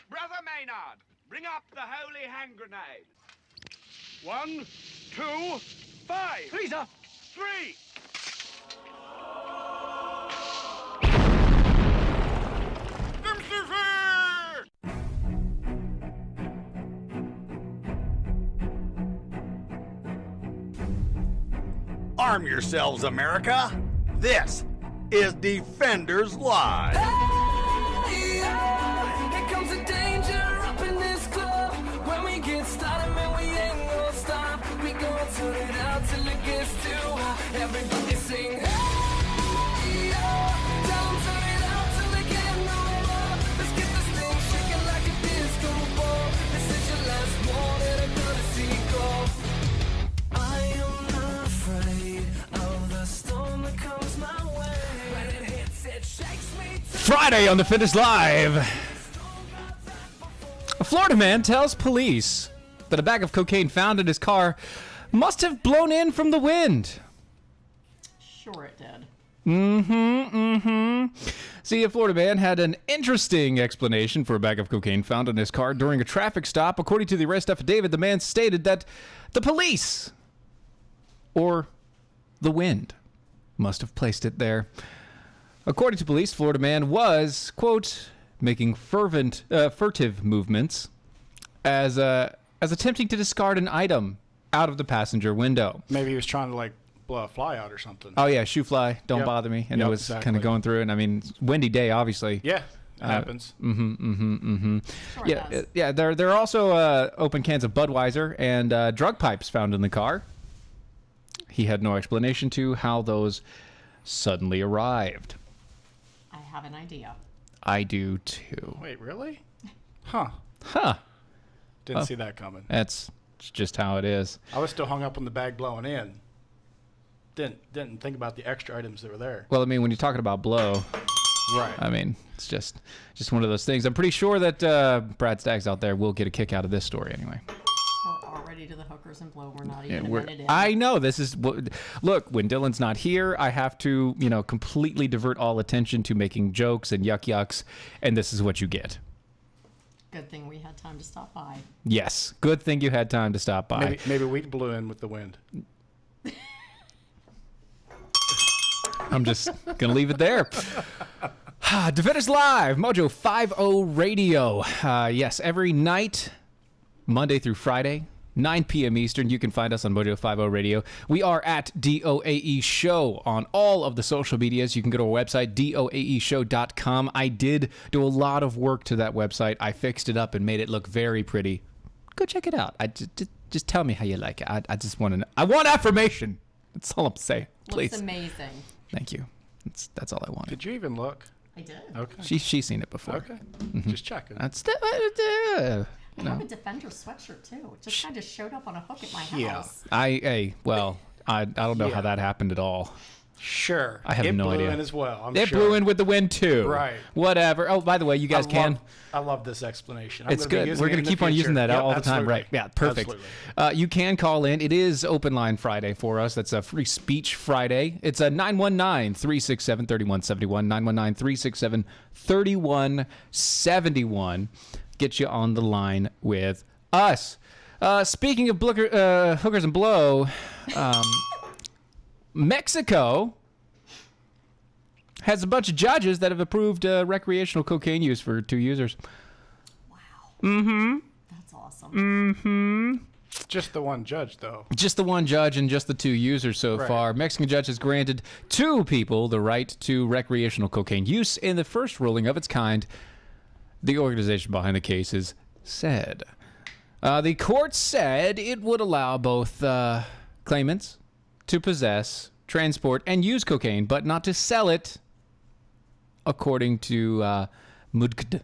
Brother Maynard, bring up the holy hand grenade. 1, 2, 5. Freezer! 3. Arm yourselves, America. This is Defenders Live. Hey, here comes the danger up in this club. When we get started, man, we ain't gonna stop. We gonna turn it out till it gets too hot. Everybody sing, hey, tell 'em turn it out till they can't no more. Let's get this thing shaking like a disco ball. This is your last warning, I'm gonna see go. I am not afraid of the storm that comes my way. When it hits, it shakes me. Friday on Defenders Live. A Florida man tells police that a bag of cocaine found in his car must have blown in from the wind. Sure it did. See, a Florida man had an interesting explanation for a bag of cocaine found in his car during a traffic stop. According to the arrest affidavit, the man stated that the police, or the wind, must have placed it there. According to police, Florida man was, quote, making furtive movements as attempting to discard an item out of the passenger window. Maybe he was trying to, like, blow a fly out or something. Oh, yeah, shoe fly, don't Yep. bother me. And Yep, it was exactly. kind of going through it. And I mean, it's windy day, obviously. Yeah, it happens. Sure it does. Yeah. There are also open cans of Budweiser and drug pipes found in the car. He had no explanation to how those suddenly arrived. I have an idea. I do too. Wait, really? Huh. Didn't see that coming. That's just how it is. I was still hung up on the bag blowing in. Didn't think about the extra items that were there. Well, I mean, when you're talking about blow, Right. I mean, it's just one of those things. I'm pretty sure that Brad Staggs out there will get a kick out of this story anyway. We're already to the hookers and blow. We're not even a We're- minute in. I know this is look, when Dylan's not here, I have to, completely divert all attention to making jokes and yucks, and this is what you get. Good thing we had time to stop by. Yes, good thing you had time to stop by. Maybe we blew in with the wind. I'm just gonna leave it there. Defenders Live, Mojo 50 Radio. Yes, every night, Monday through Friday, 9 p.m. Eastern. You can find us on Mojo 50 Radio. We are at DOAE Show on all of the social medias. You can go to our website, doaeshow.com. I did do a lot of work to that website. I fixed it up and made it look very pretty. Go check it out. Just tell me how you like it. I just want to know. I want affirmation. That's all I'm saying. Please. Looks amazing. Thank you. That's all I wanted. Did you even look? I did. Okay. She's seen it before. Okay. Just checking. That's I have a Defender sweatshirt too. It just kind of showed up on a hook at my house. I don't know Yeah. how that happened at all. Sure. I have it no blew idea. in as well. I'm It sure. blew in with the wind too. Right. Whatever. Oh, by the way, you guys I love this explanation. It's good. We're going to keep on using that all the time, right? Yeah, perfect. You can call in. It is Open Line Friday for us. That's a Free Speech Friday. It's a 919-367-3171, 919-367-3171. Get you on the line with us. Speaking of hookers and blow, Mexico has a bunch of judges that have approved recreational cocaine use for 2 users. That's awesome. Just the one judge, though. Just the one judge and just the 2 users so Right. far. Mexican judge has granted 2 people the right to recreational cocaine use in the first ruling of its kind, the organization behind the cases said. The court said it would allow both claimants to possess, transport, and use cocaine, but not to sell it, according to Mudkd.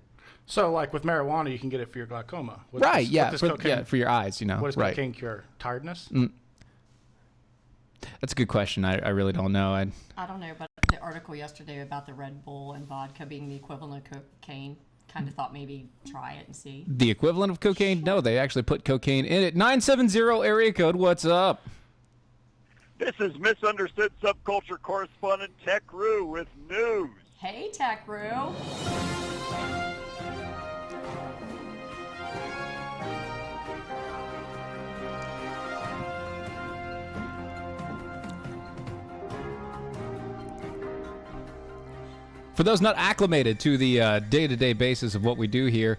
So, like with marijuana, you can get it for your glaucoma. What Right, does- yeah, what does for cocaine- your eyes, What does right. cocaine cure? Tiredness? That's a good question. I really don't know. I don't know, but the article yesterday about the Red Bull and vodka being the equivalent of cocaine, kind of thought maybe try it and see. The equivalent of cocaine? No, they actually put cocaine in it. 970 area code, what's up? This is misunderstood subculture correspondent Tech Roo with news. Hey, Tech Roo. For those not acclimated to the day-to-day basis of what we do here,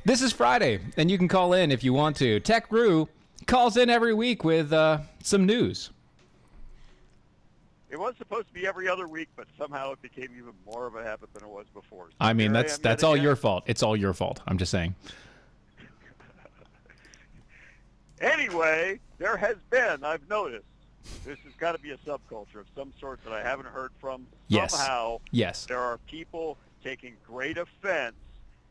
this is Friday, and you can call in if you want to. Tech Brew calls in every week with some news. It was supposed to be every other week, but somehow it became even more of a habit than it was before. So I mean, here I that's am yet all again. your fault. It's all your fault. I'm just saying. Anyway, there has been, I've noticed, this has got to be a subculture of some sort that I haven't heard from. Yes. Somehow, Yes. there are people taking great offense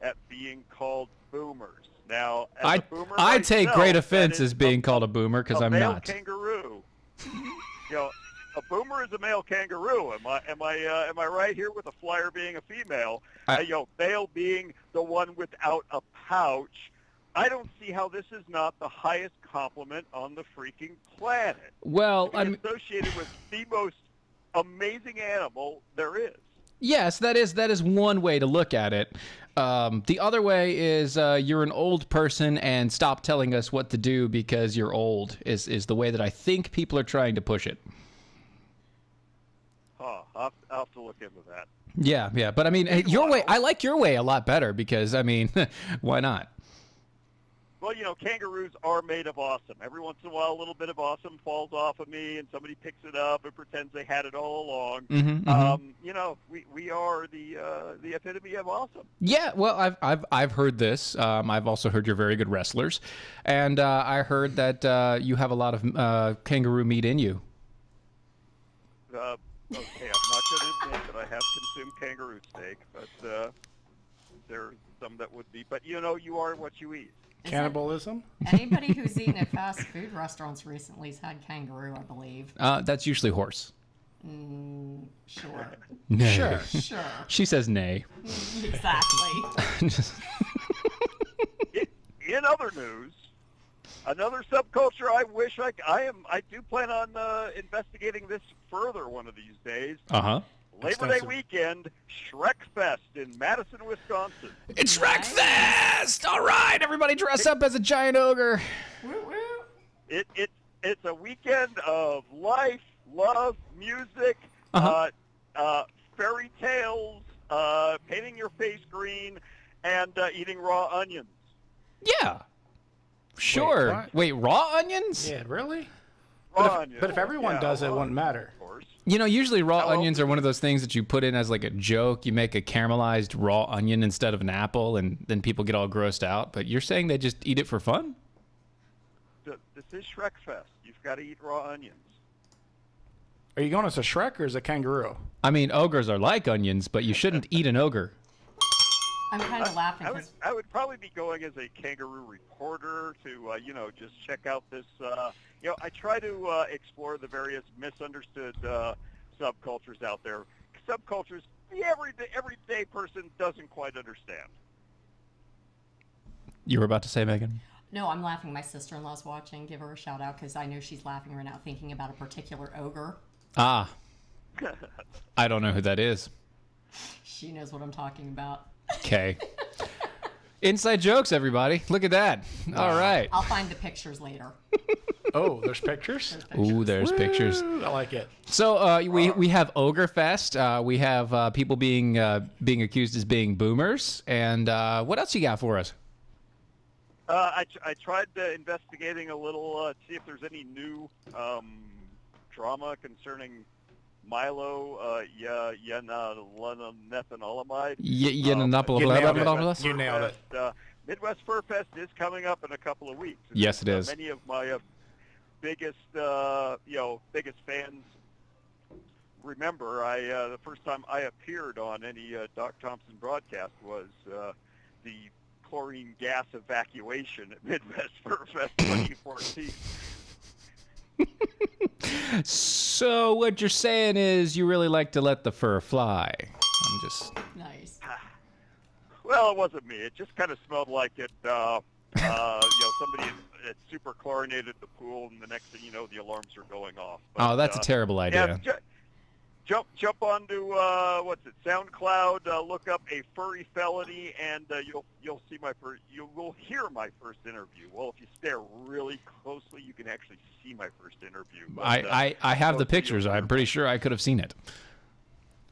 at being called boomers. Now, as a boomer I take myself, great that offense is as being called a boomer because a I'm male not. kangaroo. A boomer is a male kangaroo. Am I right here with a flyer being a female? Male being the one without a pouch. I don't see how this is not the highest compliment on the freaking planet. Well, to be associated with the most amazing animal there is. Yes, that is one way to look at it. The other way is you're an old person and stop telling us what to do because you're old is the way that I think people are trying to push it. I'll have to look into that. Yeah. But I mean, your way, I like your way a lot better because, I mean, why not? Well, kangaroos are made of awesome. Every once in a while, a little bit of awesome falls off of me, and somebody picks it up and pretends they had it all along. We are the epitome of awesome. Yeah, well, I've heard this. I've also heard you're very good wrestlers, and I heard that you have a lot of kangaroo meat in you. Okay, I'm not going to admit that I have consumed kangaroo steak, but there's some that would be. But you are what you eat. Cannibalism? Anybody who's eaten at fast food restaurants recently has had kangaroo, I believe. That's usually horse. Sure. Nay. Sure. She says nay. Exactly. In other news, another subculture I wish I do plan on investigating this further one of these days. Uh-huh. Labor Day weekend, Shrek Fest in Madison, Wisconsin. It's Shrek Fest! All right, everybody dress up as a giant ogre. It's a weekend of life, love, music, fairy tales, painting your face green, and eating raw onions. Yeah. Sure. Wait, raw onions? Yeah, really? Raw onions. But if everyone does it, it wouldn't matter. Of course. Usually raw onions are one of those things that you put in as like a joke. You make a caramelized raw onion instead of an apple, and then people get all grossed out. But you're saying they just eat it for fun? This is Shrek Fest. You've got to eat raw onions. Are you going as a Shrek or as a kangaroo? I mean, ogres are like onions, but you shouldn't eat an ogre. I'm kind of laughing. I would probably be going as a kangaroo reporter to, just check out this. I try to explore the various misunderstood subcultures out there. Subcultures the everyday person doesn't quite understand. You were about to say, Megan? No, I'm laughing. My sister-in-law's watching. Give her a shout-out because I know she's laughing right now thinking about a particular ogre. Ah. I don't know who that is. She knows what I'm talking about. Okay. Inside jokes, everybody. Look at that. All right. I'll find the pictures later. Oh, there's pictures? Ooh, there's pictures. I like it. So we have Ogre Fest. We have people being accused as being boomers. And what else you got for us? I tried investigating a little to see if there's any new drama concerning Milo yenethanolamide. You nailed it. Midwest Fur Fest is coming up in a couple of weeks. Yes, it is. Many of my biggest fans remember the first time I appeared on any Doc Thompson broadcast was the chlorine gas evacuation at Midwest Fur Fest 2014. So what you're saying is you really like to let the fur fly. I'm just... Nice. Well, it wasn't me. It just kind of smelled like it. Somebody had super chlorinated the pool, and the next thing you know, the alarms are going off. But, that's a terrible idea. Yeah, jump onto SoundCloud. Look up A Furry Felony, and you'll see you will hear my first interview. Well, if you stare really closely, you can actually see my first interview. But, I have the pictures. I'm pretty sure I could have seen it.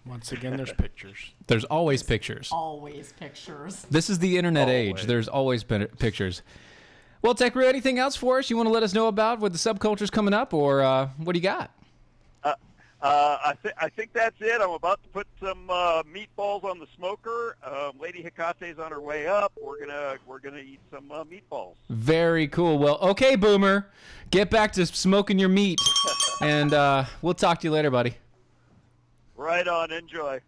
Once again, there's pictures. There's always pictures. Always pictures. This is the internet age. Always. There's always been pictures. Well, Techru, anything else for us you want to let us know about with the subcultures coming up, or what do you got? I think that's it. I'm about to put some meatballs on the smoker. Lady Hecate's on her way up. We're gonna eat some meatballs. Very cool. Well, okay, Boomer, get back to smoking your meat, and we'll talk to you later, buddy. Right on. Enjoy.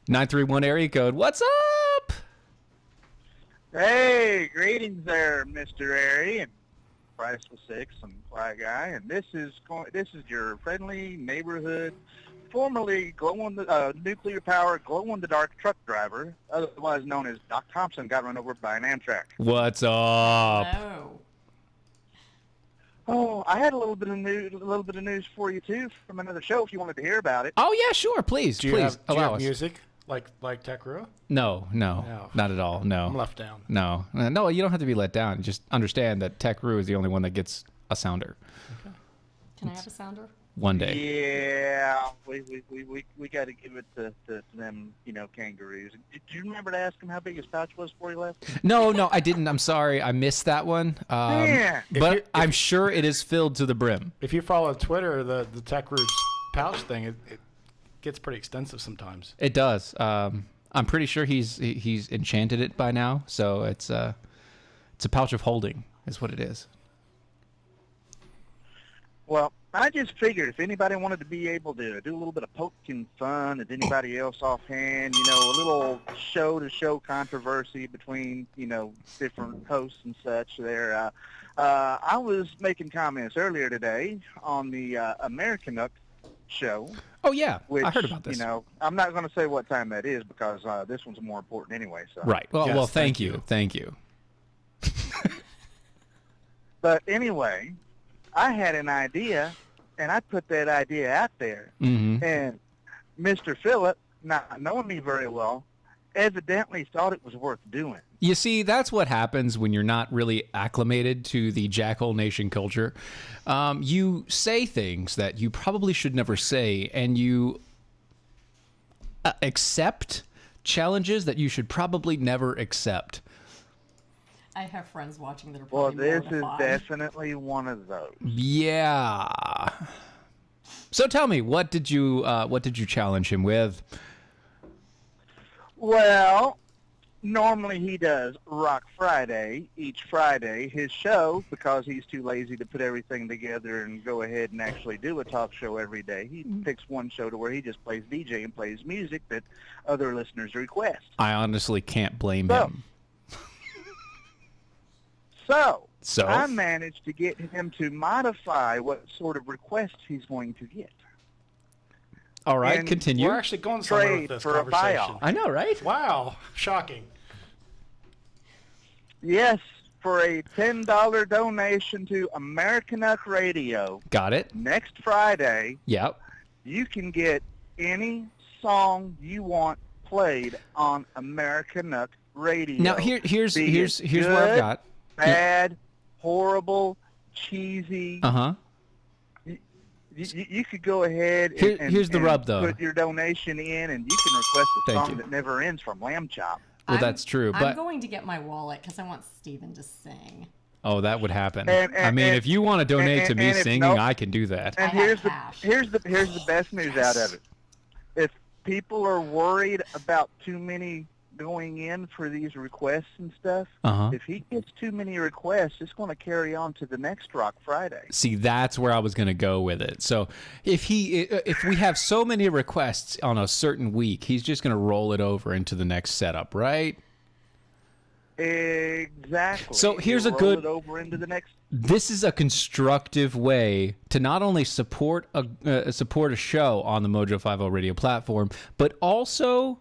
931 area code. What's up? Hey, greetings there, Mr. Airy and Priceless Six and Fly Guy, and this is your friendly neighborhood, formerly nuclear powered glow in the dark truck driver, otherwise known as Doc Thompson, got run over by an Amtrak. What's up? No. Oh, I had a little bit of news for you too from another show if you wanted to hear about it. Oh yeah, sure. Please, Do you please have allow us. music like Techru? No, No. not at all. No. I'm left down. No, no, you don't have to be let down. Just understand that Techru is the only one that gets a sounder Can I have a sounder? one day. Yeah, we got to give it to them, kangaroos. Did you remember to ask him how big his pouch was before he left? No, I didn't. I'm sorry. I missed that one. Yeah. But I'm sure it is filled to the brim. If you follow Twitter, the Techru's pouch thing, it gets pretty extensive sometimes. It does. I'm pretty sure he's enchanted it by now. So it's a pouch of holding is what it is. Well, I just figured if anybody wanted to be able to do a little bit of poking fun at anybody else offhand, a little show-to-show controversy between, different hosts and such there. I was making comments earlier today on the American Nook show. Oh yeah, Which, I heard about this. I'm not going to say what time that is because this one's more important anyway. So. Right. Well, Yes, thank you. Thank you. But anyway, I had an idea, and I put that idea out there. Mm-hmm. And Mr. Phillip, not knowing me very well, evidently thought it was worth doing. You see, that's what happens when you're not really acclimated to the Jackhole Nation culture. You say things that you probably should never say, and you accept challenges that you should probably never accept. I have friends watching that are Well, probably this is mortified. definitely one of those. Yeah. So tell me, what did you challenge him with? Well, normally he does Rock Friday, each Friday, his show, because he's too lazy to put everything together and go ahead and actually do a talk show every day. He picks one show to where he just plays DJ and plays music that other listeners request. I honestly can't blame So- him. So I managed to get him to modify what sort of requests he's going to get. All right, and continue. We're actually going somewhere with Trade this for a conversation. buyout. I know, right? Wow, shocking. Yes, for a $10 donation to American Up Radio Got it. next Friday, Yep. you can get any song you want played on American Up Radio. Now here's Be where I've good, got. bad, horrible, cheesy. Uh-huh. You could go ahead and, Here's the rub, though. put your donation in, and you can request a Thank song you. that never ends from Lamb Chop. Well, that's true, I'm but going to get my wallet because I want Steven to sing. oh, that would happen. And- I mean, and- if you want to donate to me and if singing, no- I can do that. And I have here's cash. the best news out of it. If people are worried about too many going in for these requests and stuff, Uh-huh. if he gets too many requests, it's going to carry on to the next Rock Friday. See, that's where I was going to go with it. So if we have so many requests on a certain week, he's just going to roll it over into the next setup, right? Exactly. So here's He'll a roll good- it over into the next. This is a constructive way to not only support a show on the Mojo 50 radio platform, but also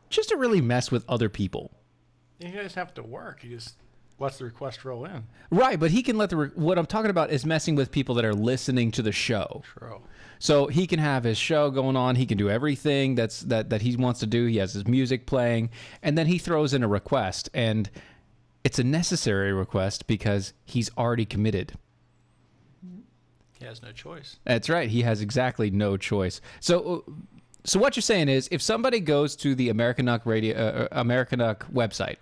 just to really mess with other people. You guys have to work. You just lets the request roll in. Right, but he can let what I'm talking about is messing with people that are listening to the show. True. So he can have his show going on. He can do everything that he wants to do. He has his music playing, and then he throws in a request, and it's a necessary request because he's already committed. He has no choice. That's right. He has exactly no choice. So So what you're saying is, if somebody goes to the American Nuck website,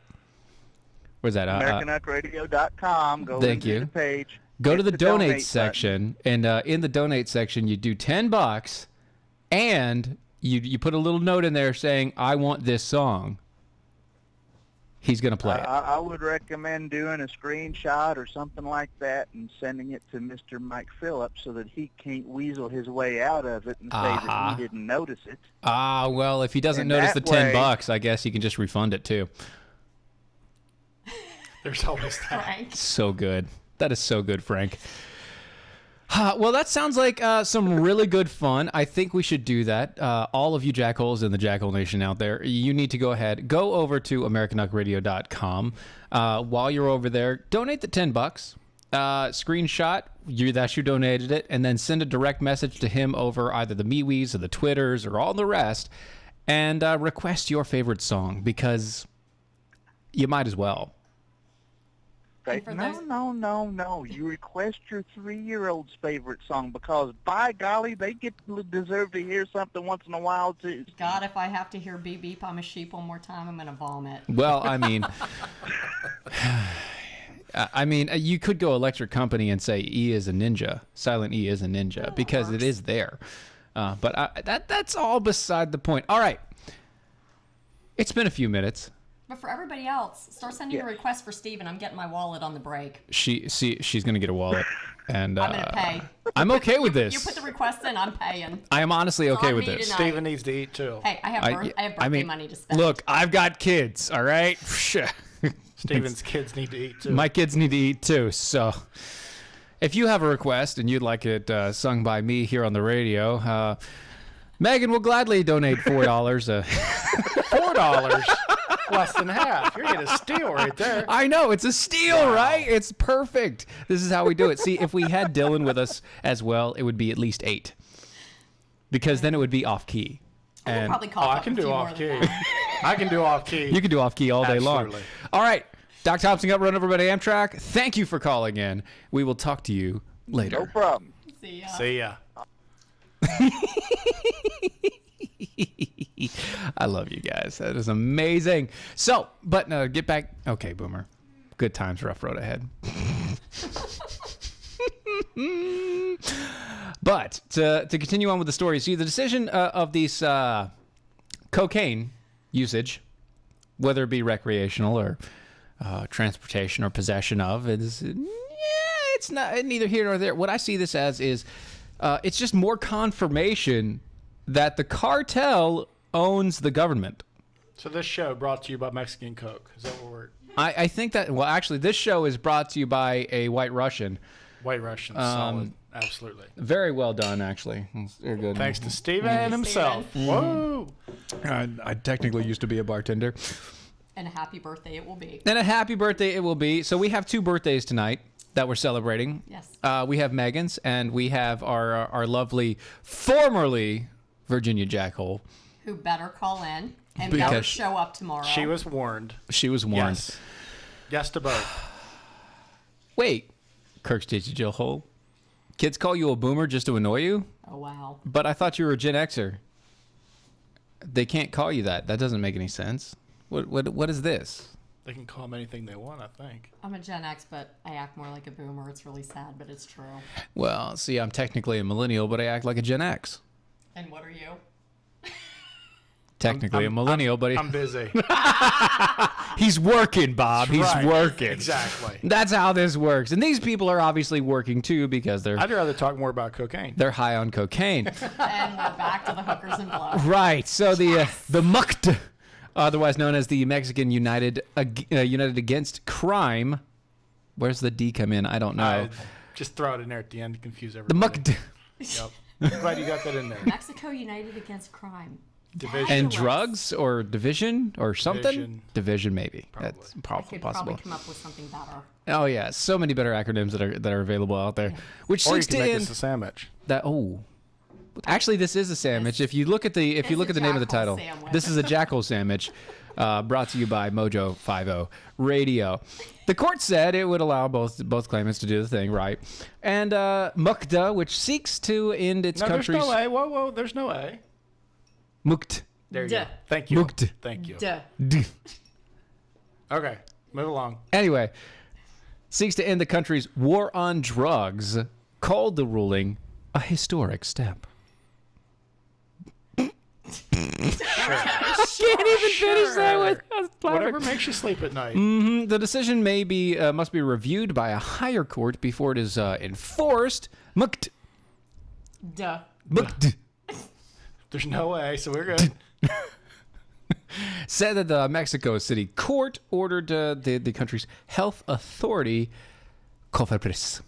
where's that? AmericanUckradio.com. Go Thank into you. the page. Go to hit the donate button. section, and in the donate section, you do $10, and you put a little note in there saying, "I want this song." He's gonna play it. I would recommend doing a screenshot or something like that and sending it to Mr. Mike Phillips so that he can't weasel his way out of it and say that he didn't notice it. Well, if he doesn't And notice the that way- $10, I guess you can just refund it too. There's always that. Frank. So good. That is so good, Frank. Well, that sounds like some really good fun. I think we should do that. All of you jackholes in the Jackhole Nation out there, you need to go ahead. Go over to AmericanUckradio.com. While you're over there, donate the $10. Screenshot that you donated it, and then send a direct message to him over either the MeWe's or the Twitters or all the rest, and request your favorite song, because you might as well. Right? for No, those- no. You request your 3-year-old's favorite song because, by golly, they deserve to hear something once in a while, too. God, if I have to hear beep beep, I'm a sheep one more time, I'm gonna vomit. Well, I mean, you could go Electric Company and say E is a ninja, silent E is a ninja, because it is there. But that's all beside the point. All right. It's been a few minutes. But for everybody else, start sending a request for Steven. I'm getting my wallet on the break. She's gonna get a wallet, and I'm gonna pay. I'm okay with You this. put the request in, I'm paying. I am honestly okay on with me this. tonight. Steven needs to eat too. Hey, I have birthday mean, money to spend. Look, I've got kids. All right. Steven's kids need to eat too. My kids need to eat too. So, if you have a request and you'd like it sung by me here on the radio, Megan will gladly donate $4. $4, less than half. You're getting a steal right there. I know, it's a steal, right? It's perfect. This is how we do it. See, if we had Dylan with us as well, it would be at least 8, because then it would be off key. We'll And probably call I up can a do few more off than key. that. I can do off key. you can do off key all day long. Absolutely. All right, Doc Thompson got run over by the Amtrak. Thank you for calling in. We will talk to you later. No problem. See ya. See ya. I love you guys. That is amazing. So, but get back. Okay, Boomer. Good times, rough road ahead. But to continue on with the story, see, the decision of these cocaine usage, whether it be recreational or transportation or possession of, it's not neither here nor there. What I see this as is it's just more confirmation that the cartel owns the government. So this show brought to you by Mexican Coke. Is that what we're... I think that, well, actually, this show is brought to you by a White Russian. White Russian, solid. Absolutely. Very well done, actually. Very good. Thanks to Steven himself. Whoa! I technically used to be a bartender. And a happy birthday it will be. And a happy birthday it will be. So we have 2 birthdays tonight that we're celebrating. Yes. We have Megan's, and we have our lovely, formerly Virginia Jackhole. Who better call in and Because better show up tomorrow. She was warned. She was warned. Yes. Yes to both. Wait, Kirk Stacey Jill Hole. Kids call you a boomer just to annoy you? Oh, wow. But I thought you were a Gen Xer. They can't call you that. That doesn't make any sense. What is this? They can call them anything they want, I think. I'm a Gen X, but I act more like a boomer. It's really sad, but it's true. Well, see, I'm technically a millennial, but I act like a Gen X. And what are you? Technically a millennial, but I'm busy. he's working, Bob. He's Right. working. Exactly. That's how this works. And these people are obviously working too because I'd rather talk more about cocaine. they're high on cocaine. And we're back to the hookers and blow. Right. So the MUCT, otherwise known as the Mexican United Against Crime. Where's the D come in? I don't know. Just throw it in there at the end to confuse The everybody. MUCT. Yep. I'm glad you got that in there. Mexico United Against Crime. Division. And Fabulous. drugs or division or something? Division. Division maybe. Probably. That's I probably could possible. probably come up with something better. Oh yeah, so many better acronyms that are available out there. Which Or you seeks can to make end us a sandwich. that actually this is a sandwich. If you look at the It's a name of the Jackhole title, sandwich. this is a Jackhole sandwich. Brought to you by Mojo 50 Radio. The court said it would allow both claimants to do the thing, right? And MUCDA, which seeks to end its No, country's there's no A. Whoa, there's no A. Mukt. There you Duh. go. Thank you. Mukt. Thank you. Duh. D. Okay, move along. Anyway, seeks to end the country's war on drugs, called the ruling a historic step. I can't even finish that with Whatever makes you sleep at night. The decision must be reviewed by a higher court before it is enforced. Mukt. Duh. Mukt. There's no way, so we're good. Said that the Mexico City court ordered the country's health authority, COFEPRIS.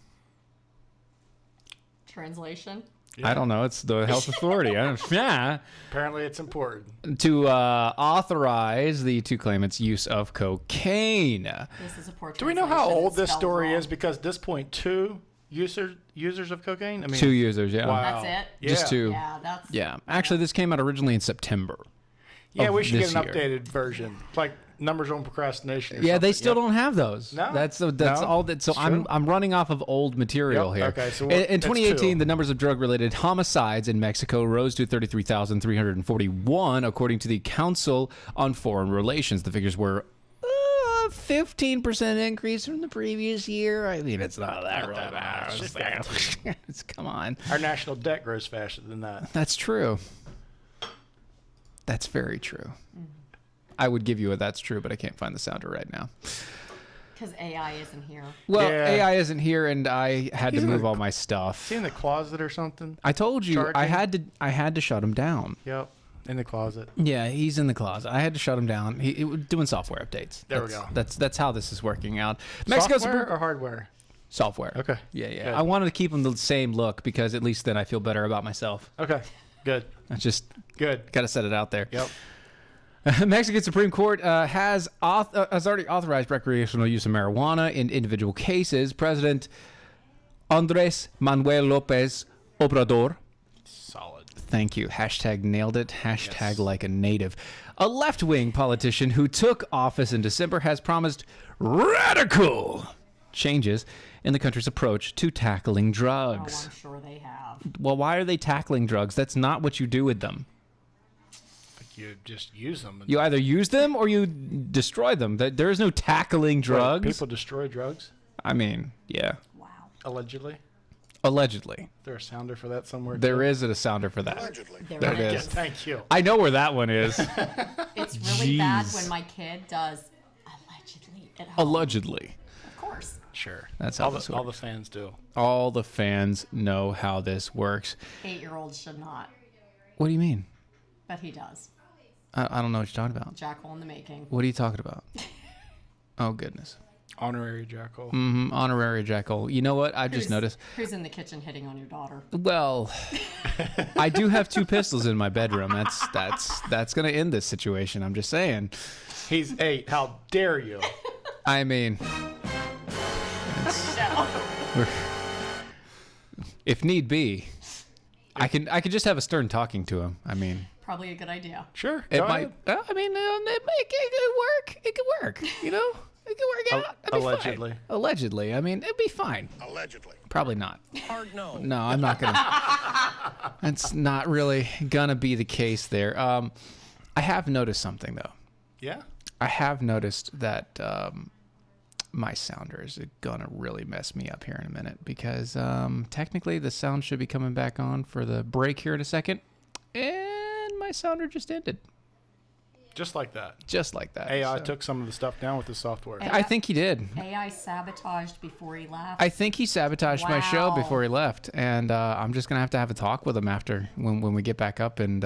Translation. I don't know. It's the health authority. Yeah. Apparently, it's important. To authorize the two claimants' use of cocaine. This is a poor Do we know how translation. old It's this spelled story wrong. is? Because at this point, 2 users of cocaine. I mean, 2 users, yeah. Wow. That's it? Just Yeah. 2. Yeah, that's... Yeah. Actually, this came out originally in September. Yeah, of we should get this an year. updated version, like numbers on procrastination. Or Yeah, they something. still Yep. don't have those. No? That's No? all that. So It's I'm true. running off of old material Yep, here. okay, so In that's 2018, 2. the numbers of drug-related homicides in Mexico rose to 33,341, according to the Council on Foreign Relations. The figures were 15% increase from the previous year. I mean, it's not that really bad. It's just Come on. Our national debt grows faster than that. That's true. That's very true. I would give you a that's true, but I can't find the sounder right now. Because AI isn't here. Well, Yeah. AI isn't here, and I had He's to in move the- all my stuff. Is he in the closet or something? I told you I Charging? had to shut him down. Yep, in the closet. Yeah, he's in the closet. I had to shut him down. He was doing software updates. There we go. That's how this is working out. Mexico's Software or hardware? software. Okay. Yeah, yeah. Good. I wanted to keep him the same look because at least then I feel better about myself. Okay, good, I just good. got to set it out there. Yep. Mexican Supreme Court has already authorized recreational use of marijuana in individual cases. President Andres Manuel Lopez Obrador. Solid. Thank you. Hashtag nailed it. Hashtag like a native. A left-wing politician who took office in December has promised radical changes in the country's approach to tackling Oh, drugs. I'm sure they have. Well, why are they tackling drugs? That's not what you do with them. You just use them. You either use them or you destroy them. There is no tackling drugs. People destroy drugs, I mean, yeah. Wow. allegedly. Allegedly. Is there a sounder for that somewhere? There too? is a sounder for that. There There it it Yeah, is. thank you. I know where that one is. It's really bad Jeez. when my kid does allegedly at home. Allegedly. Of course. Sure. That's how all this the, all the works. fans do. All the fans know how this works. 8-year-olds should not, What do you mean? but he does. I don't know what you're talking about. Jackhole in the making. What are you talking about? Oh, goodness. Honorary Jackhole. Honorary Jackhole. You know what? I just Who's- noticed. Who's in the kitchen hitting on your daughter? Well, I do have 2 pistols in my bedroom. That's going to end this situation. I'm just saying. He's 8. How dare you? I mean, No. if need be, I could just have a stern talking to him. I mean, Probably a good idea. Sure. it go might. ahead. I mean, it could work. It could work. You know, it could work out. It'd be fine. Allegedly. Allegedly. I mean, it'd be fine. Allegedly. Probably not. Hard no. No, I'm not gonna. That's not really gonna be the case there. I have noticed something though. Yeah. I have noticed that my sounder is gonna really mess me up here in a minute because technically the sound should be coming back on for the break here in a second, and my sounder just ended. Just like that. Just like that. AI so. took some of the stuff down with the software. And- I think he did. AI sabotaged before he left. I think he sabotaged my show Wow. before he left, and I'm just gonna have a talk with him after when we get back up and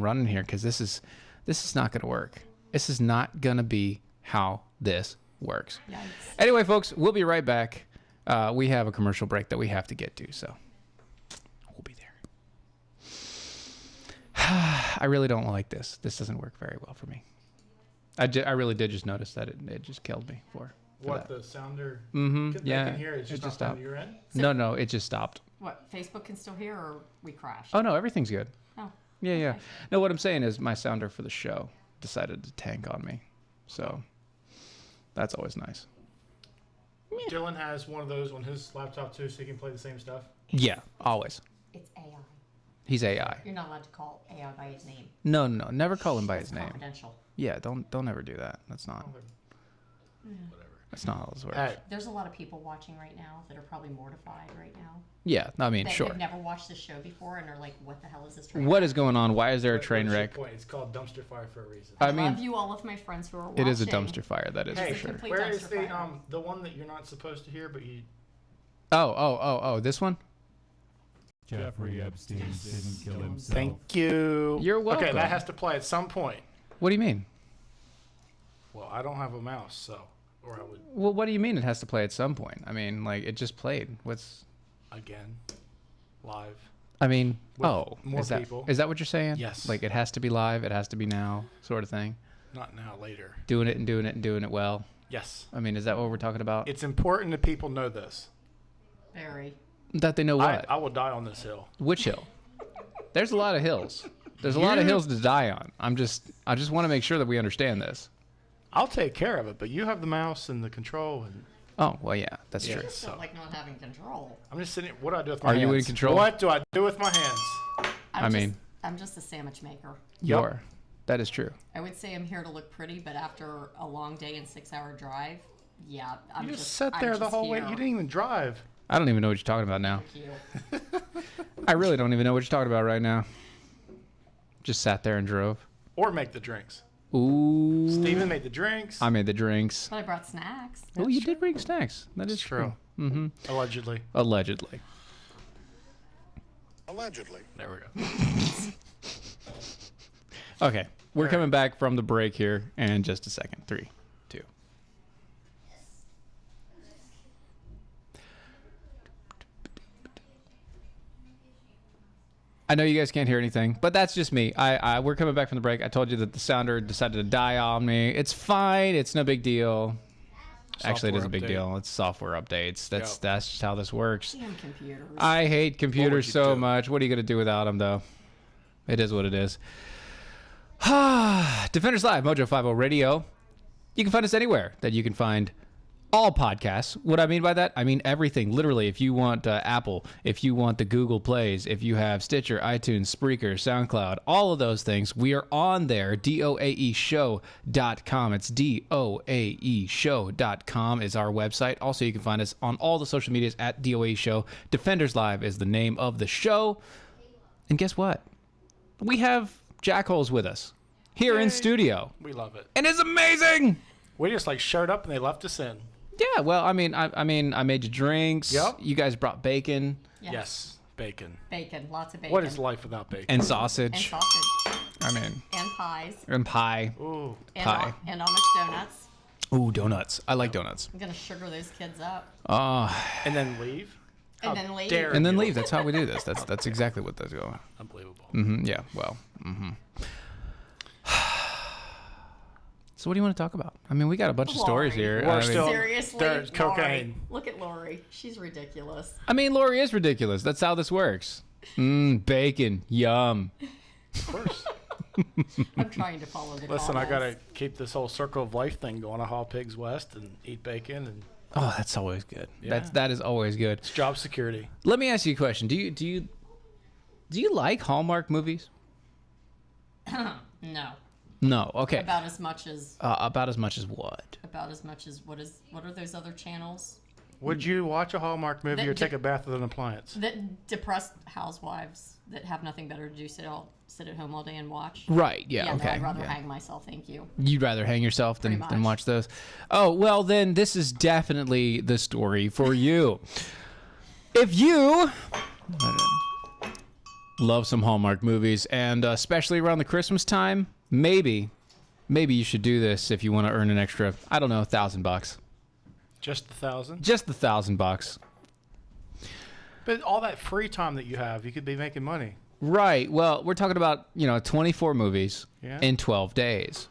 running here because this is not gonna work. This is not gonna be how this works. Yikes. Anyway, folks, we'll be right back. We have a commercial break that we have to get to, so we'll be there. I really don't like this. This doesn't work very well for me. I really did just notice that it just killed me for What, that. the sounder? Yeah, They can hear it. It's it just just not on stopped. your end? No, it just stopped. What, Facebook can still hear or we crashed? Oh no, everything's good. Oh. Yeah. Okay. No, what I'm saying is my sounder for the show decided to tank on me, so that's always nice. Dylan has one of those on his laptop too, so he can play the same stuff. Yeah, always. It's AI. He's AI. You're not allowed to call AI by his name. No, never call him by his It's name. confidential. Yeah, don't ever do that. That's not. That's not how this works. Hey, There's a lot of people watching right now that are probably mortified right now. Yeah, I mean, That sure. have never watched the show before and are like, what the hell is this train What wreck? is going on? Why is there a train what's your wreck? point? It's called dumpster fire for a reason. I I love mean, you, all of my friends who are watching. it is a dumpster fire. That is Hey, for sure. complete where is dumpster the fire. the one that you're not supposed to hear, but you? Oh, this one. Jeffrey Epstein didn't kill himself. Thank you. You're welcome. Okay, that has to play at some point. What do you mean? Well, I don't have a mouse, so or I would Well, what do you mean it has to play at some point? I mean, like it just played. What's? again live. I mean, With oh, more is that people. is that what you're saying? Yes. Like it has to be live. It has to be now, sort of thing. Not now, later. Doing it and doing it and doing it well. Yes. I mean, is that what we're talking about? It's important that people know this. Very. That they know what? I will die on this hill. Which hill? There's a lot of hills. There's a lot of hills to die on. I just want to make sure that we understand this. I'll take care of it, but you have the mouse and the control, and Oh, well, yeah, that's Yeah. true. Just don't like not having control. I'm just sitting. What do I do with my Are hands? you in control? What do I do with my hands? I'm just a sandwich maker. You're. That is true. I would say I'm here to look pretty, but after a long day and 6-hour drive, yeah, I'm You just sat there I'm the just whole way. here. You didn't even drive. I don't even know what you're talking about now. Thank you. I really don't even know what you're talking about right now. Just sat there and drove. Or make the drinks. Ooh. Steven made the drinks. I made the drinks. But I brought snacks. Oh, you did bring snacks. That is It's true. Mm-hmm. Allegedly. Allegedly. Allegedly. There we go. Okay, we're coming back from the break here in just a second. 3, 2. I know you guys can't hear anything, but that's just me. We're coming back from the break. I told you that the sounder decided to die on me. It's fine. It's no big deal. Actually, it is a big deal. It's software updates. That's just how this works. Damn computers. I hate computers you so do? much. What are you gonna do without them, though? It is what it is. Defenders Live, Mojo 50 Radio. You can find us anywhere that you can find all podcasts. What I mean by that, I mean everything. Literally, if you want Apple, if you want the Google Plays, if you have Stitcher, iTunes, Spreaker, SoundCloud, all of those things, we are on there. DOAEshow.com. It's DOAEshow.com is our website. Also, you can find us on all the social medias at DOAE Show. Defenders Live is the name of the show. And guess what? We have Jackholes with us here in studio. We love it. And it's amazing. We just like showed up and they left us in. Yeah, well, I mean, I made you drinks. Yep. You guys brought bacon Yes. Bacon. Bacon. Lots of bacon. What is life without bacon? and And sausage. sausage. I mean, And pies. and pie. Ooh. And, Pie. and Amish donuts. Ooh, donuts. I like donuts. I'm going to sugar those kids up. And then leave? And then leave. dare And then you. leave. That's how we do this. That's exactly what that's going. Unbelievable. Yeah. Well. So what do you want to talk about? I mean, we got a bunch of stories Lori. here. We're I mean, still- Seriously? there's cocaine. Lori. Look at Lori. She's ridiculous. I mean, Lori is ridiculous. That's how this works. Bacon. Yum. Of course. I'm trying to follow the Listen, I comments. gotta keep this whole circle of life thing going. I haul pigs west and eat bacon, and Oh, that's always good. Yeah. That is always good. it's job security. Let me ask you a question. Do you like Hallmark movies? No. No. Okay. About as much as About as much as what? what are those other channels Would you watch a Hallmark movie That or take a bath with an appliance? that depressed housewives that have nothing better to do sit at home all day and watch? Right. Yeah. Yeah, okay. no, I'd rather yeah. hang myself, thank you. You'd rather hang yourself than Pretty much. watch those. Oh, well, then this is definitely the story for you. If you love some Hallmark movies, and especially around the Christmas time, maybe you should do this if you want to earn an extra, I don't know, $1,000. Just 1,000. Just the $1,000. But all that free time that you have, you could be making money. Right. Well, we're talking about, 24 movies Yeah. in 12 days.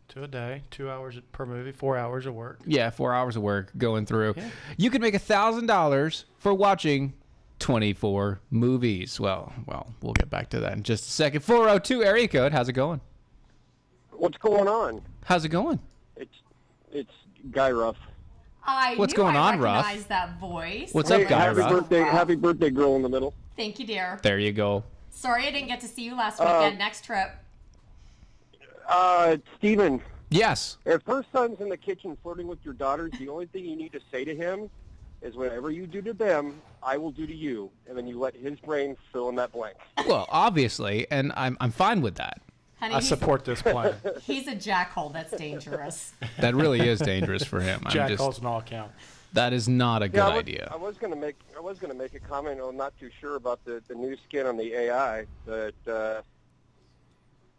2 a day, 2 hours per movie, 4 hours of work. Yeah, 4 hours of work going through. Yeah. You could make $1,000 for watching 24 movies. Well, we'll get back to that in just a second. 402 area code. How's it going? What's going on? How's it going? It's Guy Ruff. What's I going knew on, I Ruff? recognized that voice. What's up, Guy happy Ruff? birthday, happy birthday, girl in the middle. Thank you, dear. There you go. Sorry I didn't get to see you last weekend. Next trip. Steven, Yes. if her son's in the kitchen flirting with your daughters, the only thing you need to say to him is whatever you do to them, I will do to you. And then you let his brain fill in that blank. Well, obviously, and I'm fine with that. Honey, I support this plan. He's a jackhole. That's dangerous. That really is dangerous for him. Jackholes and all count. That is not a good idea. I was gonna make a comment. I'm not too sure about the new skin on the AI, but I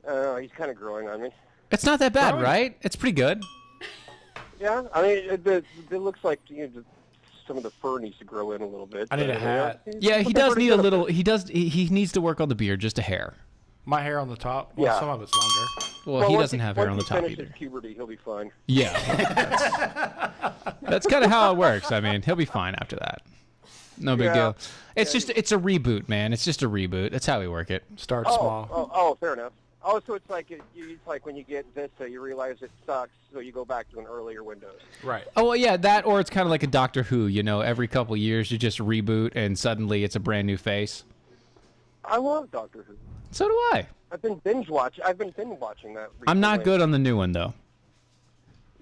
don't know, he's kind of growing on me. It's not that bad, right? It's pretty good. Yeah, I mean, it looks like some of the fur needs to grow in a little bit. I need a hat. Yeah, he does need a little. He needs to work on the beard, just a hair. My hair on the top. Well, Yeah. some of it's longer. Well, he doesn't have hair on the top Once he either. finishes puberty, he'll be fine. Yeah. That's kind of how it works. I mean, he'll be fine after that. No big deal. It's a reboot, man. It's just a reboot. That's how we work it. Start small. Oh, fair enough. Oh, so it's like when you get Vista, you realize it sucks, so you go back to an earlier Windows. Right. Oh, well, yeah, that, or it's kind of like a Doctor Who, every couple years you just reboot and suddenly it's a brand new face. I love Doctor Who. So do I. I've been binge watching that recently. I'm not good on the new one, though.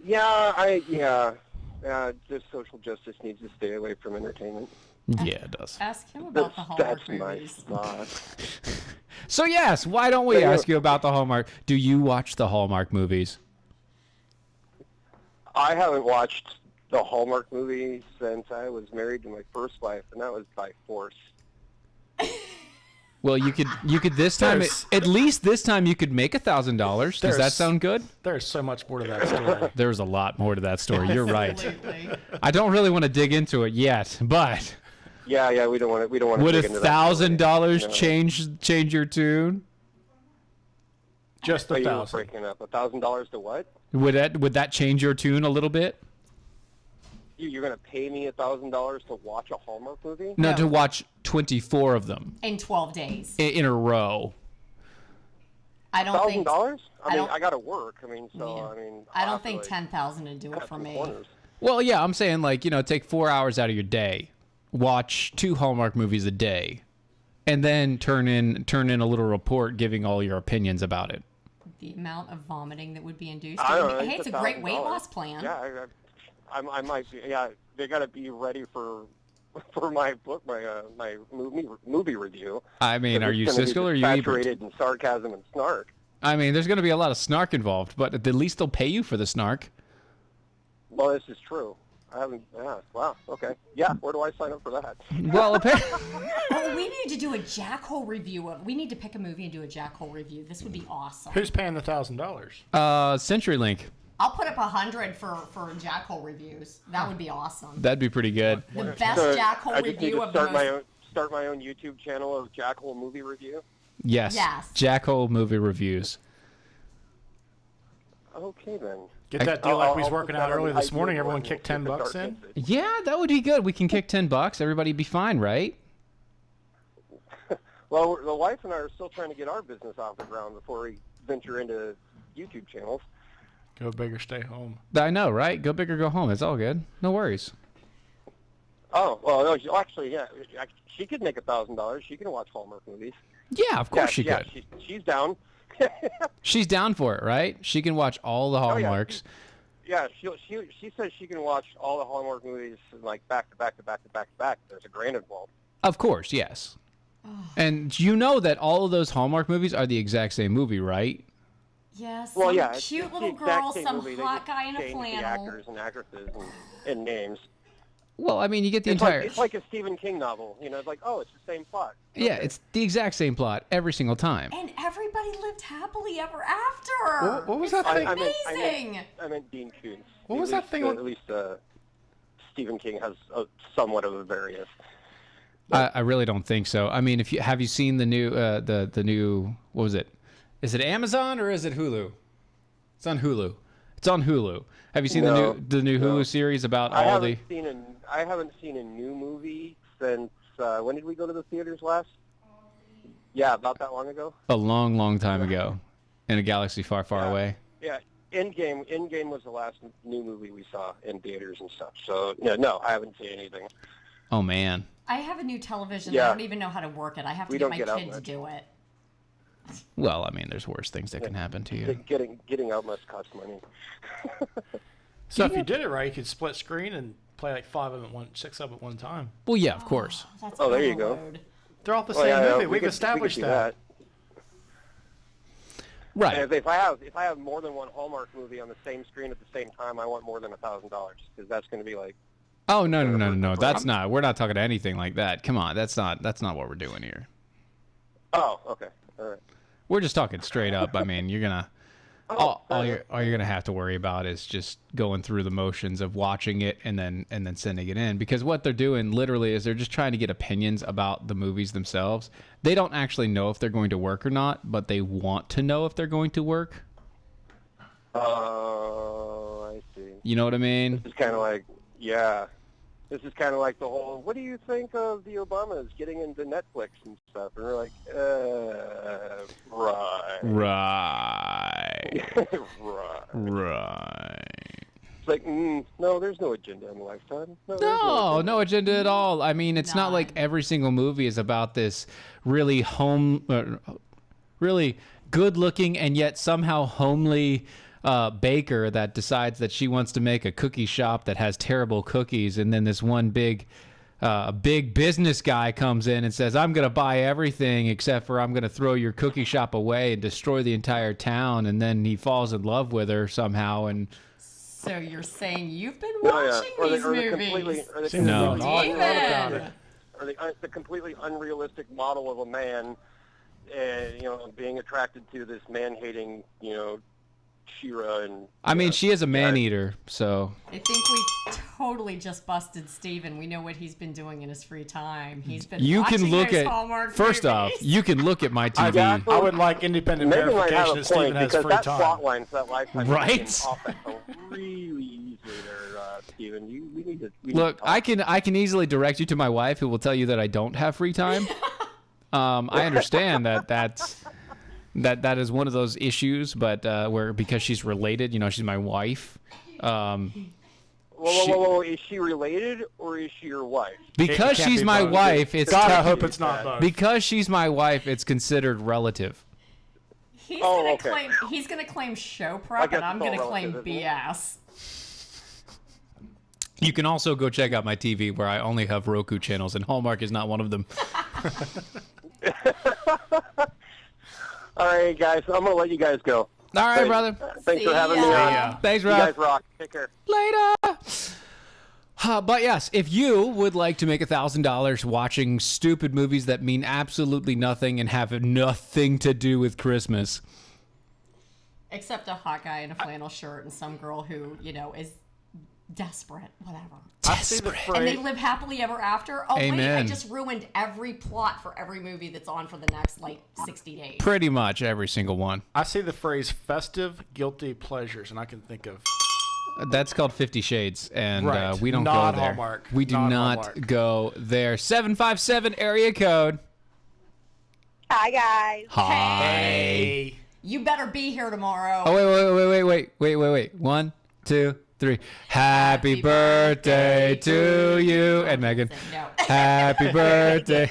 Yeah, just social justice needs to stay away from entertainment. Yeah, it does. Ask him about the Hallmark That's movies. my spot. So, yes, why don't we ask you about the Hallmark? Do you watch the Hallmark movies? I haven't watched the Hallmark movie since I was married to my first wife, and that was by force. Well, you could this time, at least this time you could make $1,000. Does that sound good? There's so much more to that story. There's a lot more to that story. You're right. Absolutely. I don't really want to dig into it yet, but Yeah, we don't want to. would dig into that story. $1,000 change your tune? Just Oh, you were $1,000. breaking up. $1,000 to what? Would that change your tune a little bit? You're going to pay me $1,000 to watch a Hallmark movie? No, to watch 24 of them In 12 days. in a row. I don't think. $1,000? I mean, don't- I got to work. I mean, so Yeah. I mean. I I'll don't have to, think like, 10,000 would do it cut for some me. corners. Well, yeah, I'm saying take 4 hours out of your day, watch 2 Hallmark movies a day, and then turn in a little report giving all your opinions about it. The amount of vomiting that would be induced. I don't know, Hey, it's a great weight $1,000. loss plan. Yeah, I might be. Yeah, they got to be ready for my book, my movie review. I mean, are you It's gonna be Siskel or are you Ebert? saturated in sarcasm and snark? I mean, there's going to be a lot of snark involved, but at least they'll pay you for the snark. Well, this is true. I haven't. Yeah. Wow. Okay. Yeah. Where do I sign up for that? Well, apparently. Oh, we need to do a Jackhole review. We need to pick a movie and do a Jackhole review. This would be awesome. Who's paying the $1,000? CenturyLink. I'll put up 100 for Jackhole reviews. That would be awesome. That'd be pretty good. The best So, Jackhole I just need review to of the most. start my own YouTube channel of Jackhole movie review. Yes. Yes. Jackhole movie reviews. Okay then. Get that deal like we was I'll working put out that on earlier the this morning. idea Everyone board. kicked We'll $10 start in. message. Yeah, that would be good. We can kick $10. Everybody'd be fine, right? Well, the wife and I are still trying to get our business off the ground before we venture into YouTube channels. Go big or stay home. I know, right? Go big or go home. It's all good. No worries. Oh, well, no, actually, yeah, she could make $1,000. She can watch Hallmark movies. Yeah, of course she could. She's down. She's down for it, right? She can watch all the Hallmarks. Yeah, she says she can watch all the Hallmark movies like back to back to back to back to back. There's a grand involved. Of course, yes. And you know that all of those Hallmark movies are the exact same movie, right? Yeah, some Well, yeah, cute it's little the exact girl, same some movie. They hot just guy in a changed the flannel. actors and actresses and names. Well, I mean, you get the It's entire... like, it's like a Stephen King novel. You know, it's like, oh, it's the same plot. Yeah, Okay. it's the exact same plot every single time. And everybody lived happily ever after. What was It's that thing? amazing. I meant Dean Koontz. What was that thing At least Stephen King has somewhat of a variant. I really don't think so. I mean, have you seen the new the new, what was it? Is it Amazon or is it Hulu? It's on Hulu. It's on Hulu. Have you seen the new Hulu series about I all the? haven't seen a new movie since when did we go to the theaters last? Yeah, about that long ago. A long, long time ago, in a galaxy far, far away. Yeah, Endgame was the last new movie we saw in theaters and stuff. So no, I haven't seen anything. Oh man. I have a new television. Yeah. I don't even know how to work it. I have to We get don't my get out kid to much. do it. Well, I mean, there's worse things that can happen to you. Getting out must cost money. So if you did it right, you could split screen and play like 6 of them at one time. Well, yeah, of course. That's Oh, there you go. overload. They're all the Well, same yeah, movie. we We've could established do that. Right. And if I have more than one Hallmark movie on the same screen at the same time, I want more than $1,000 because that's going to be like. Oh no. That's not. We're not talking to anything like that. Come on, that's not what we're doing here. Oh, okay, all right. We're just talking straight up. I mean, you're gonna. All you're gonna have to worry about is just going through the motions of watching it and then sending it in, because what they're doing literally is they're just trying to get opinions about the movies themselves. They don't actually know if they're going to work or not, but they want to know if they're going to work. Oh, I see. You know what I mean? This is kind of like, yeah. This is kind of like the whole, what do you think of the Obamas getting into Netflix and stuff? And we're like, right. Right. It's like, no, there's no agenda in Lifetime. No agenda at all. I mean, it's not like every single movie is about this really really good-looking and yet somehow homely baker that decides that she wants to make a cookie shop that has terrible cookies, and then this one big business guy comes in and says, I'm going to buy everything except for I'm going to throw your cookie shop away and destroy the entire town, and then he falls in love with her somehow. And So you're saying you've been watching these movies? No. David! Or the completely unrealistic model of a man, being attracted to this man-hating, Shira and. I mean, she is a man-eater, so. I think we totally just busted Steven. We know what he's been doing in his free time. He's been You watching can look those at Hallmark first movies. off, you can look at my TV. I would like independent Megan might have verification a that Steven point has because free that time. plot line for that Lifetime Right? came off really easily there, Steven. We need to Look, talk. I can easily direct you to my wife, who will tell you that I don't have free time. I understand that is one of those issues, but because she's related, she's my wife. Whoa, is she related or is she your wife? Because she's my wife, it's God, I hope it's not both. because she's my wife, it's considered relative. He's Oh, gonna claim show I prep, guess and I'm it's all gonna claim relative, isn't it? BS. You can also go check out my TV where I only have Roku channels, and Hallmark is not one of them. All right, guys, I'm gonna let you guys go. All right, Thanks. brother. Thanks for See having me ya. on. Thanks, You Rob. guys rock. Take care. Later. But yes, if you would like to make $1,000 watching stupid movies that mean absolutely nothing and have nothing to do with Christmas, Except a hot guy in a flannel shirt and some girl who, is desperate, whatever. I see the And they phrase. live happily ever after. Oh, wait, I Amen. just ruined every plot for every movie that's on for the next, 60 days. pretty much every single one. I see the phrase festive guilty pleasures, and I can think of. That's called 50 Shades, and Right. we don't Not go there. Hallmark. We do Not not Hallmark. go there. 757 area code. Hi, guys. Hi. Hey. You better be here tomorrow. Oh, wait. 1, 2, 3. Happy birthday to you. And Megan. No. Happy birthday.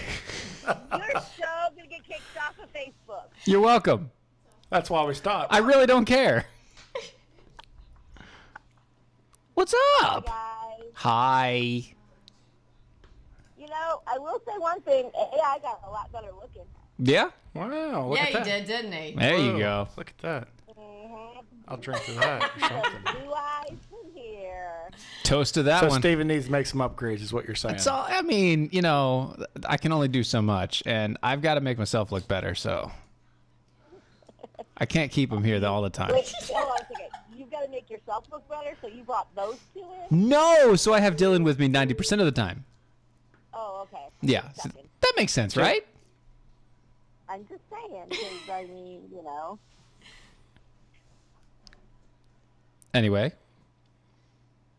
Your show gonna get kicked off of Facebook. You're welcome. That's why we stopped. I really don't care. What's up? Guys, Hi. I will say one thing. AI got a lot better looking. Yeah? Wow. Look Yeah, at he that. did, didn't he? There you Whoa, go. Look at that. Mm-hmm. I'll drink to that or something. Blue eyes in here. Toast to that So one. Steven needs to make some upgrades, is what you're saying. So, I mean, I can only do so much, and I've got to make myself look better, so I can't keep him here all the time. Wait, hold on a second. You've got to make yourself look better, so you brought those two in? No, so I have Dylan with me 90% of the time. Oh, okay. Yeah, so that makes sense, right? I'm just saying, because, I mean, Anyway,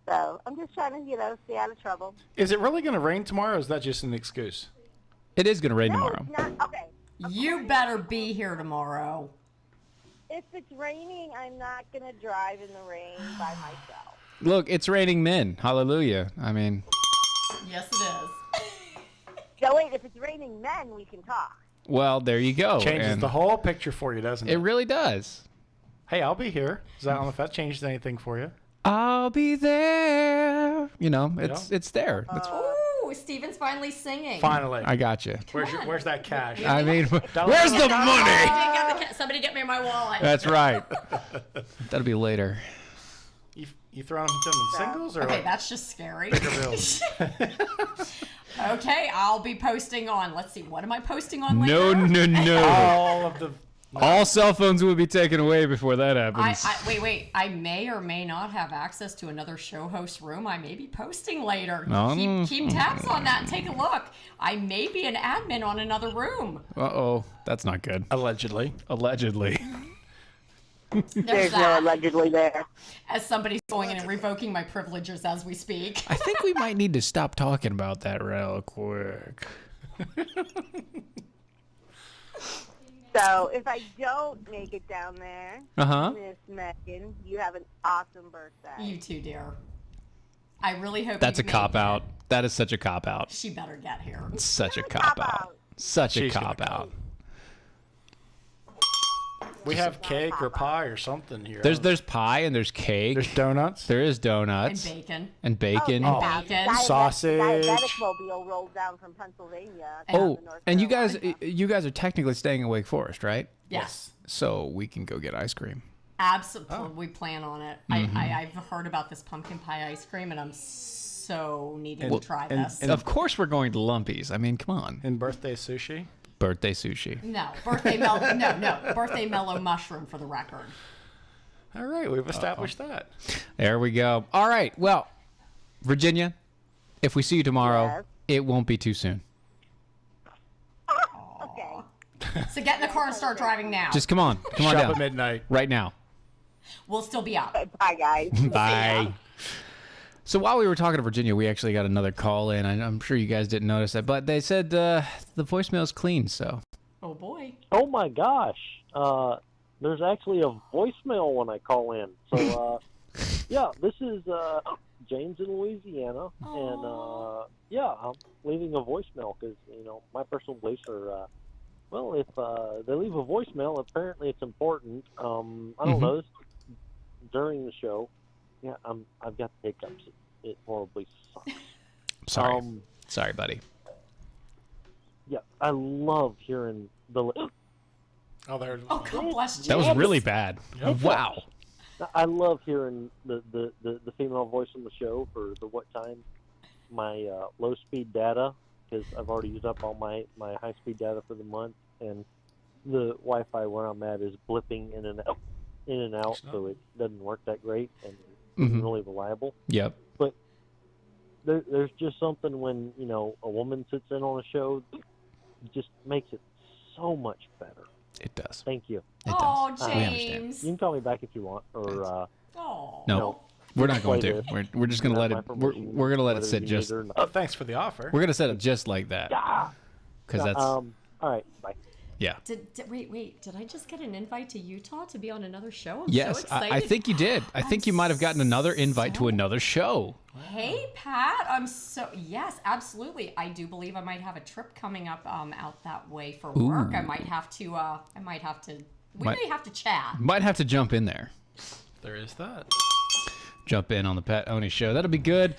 So I'm just trying to, stay out of trouble. Is it really going to rain tomorrow, or is that just an excuse? it is going to rain No, tomorrow. it's not. Okay. You better be here tomorrow. If it's raining, I'm not going to drive in the rain by myself. Look, it's raining men. Hallelujah. I mean, Yes, it is. So wait, if it's raining men, we can talk. Well, there you go. Changes And the whole picture for you, doesn't it? it really does. Hey, I'll be here. I don't know if that changes anything for you. I'll be there. You know, it's there. It's, Ooh, Steven's finally singing. Finally. I got you. Where's that cash? I mean, where's the money? Somebody get me my wallet. That's right. That'll be later. You throwing them in singles or Okay, what? that's just scary. Bigger bills. Okay, I'll be posting on. Let's see, what am I posting on No, later? no. All of the. All cell phones will be taken away before that happens. Wait. I may or may not have access to another show host room. I may be posting later. No. Keep tabs on that and take a look. I may be an admin on another room. Uh-oh. That's not good. Allegedly. There's no allegedly there. As somebody's going in and revoking my privileges as we speak. I think we might need to stop talking about that real quick. So if I don't make it down there, Miss Megan, you have an awesome birthday. You too, dear. I really hope That's a you make cop-out. it. That is such a cop-out. She better get here. Such a cop-out. Such a cop-out. We have cake or pie or something here. There's pie and there's cake. There's donuts. There is donuts. And bacon. And bacon. And bacon. Sausage. Diabetic mobile rolled down from Pennsylvania. Oh, and you guys are technically staying in Wake Forest, right? Yes. So we can go get ice cream. Absolutely. We plan on it. I've heard about this pumpkin pie ice cream, and I'm so needing to try this. And of course we're going to Lumpy's. I mean, come on. And birthday sushi. Birthday sushi. No, birthday mellow mushroom for the record. All right, we've established that. There we go. All right. Well, Virginia, if we see you tomorrow, Yes. it won't be too soon. Okay. So get in the car and start driving now. Just come on. Come on Shop down. at midnight. Right now. We'll still be up. Bye, guys. Bye. So while we were talking to Virginia, we actually got another call in. I'm sure you guys didn't notice that, but they said the voicemail's clean, so. Oh, boy. Oh, my gosh. There's actually a voicemail when I call in. So, yeah, this is James in Louisiana. And, yeah, I'm leaving a voicemail because, you know, my personal beliefs are, well, if they leave a voicemail, apparently it's important. I don't know. This, during the show, yeah, I've got the hiccups. It horribly sucks. Sorry. Sorry, buddy. Yeah, I love hearing the... Oh, there's. Oh, God bless you. That was really bad. Wow. I love hearing the female voice on the show for the what time my low-speed data, because I've already used up all my high-speed data for the month, and the Wi-Fi where I'm at is blipping in and out, so it doesn't work that great and isn't really reliable. Yep. But there's just something when, you know, a woman sits in on a show, it just makes it so much better. It does. Thank you. It Oh, does. We understand. James. You can call me back if you want, or Oh. No, we're not going to. We're just going to let it. We're going to let it sit just. Oh, thanks for the offer. We're going to set it just like that. Because that's. all right, bye. Yeah. Wait, did I just get an invite to Utah to be on another show? I'm Yes, so excited. I think you did. I think you might have gotten another invite to another show. Hey, Pat. Yes, absolutely. I do believe I might have a trip coming up out that way for work. I might have to, we may have to chat. Might have to jump in there. There is that. Jump in on the Pat Oni show. That'll be good.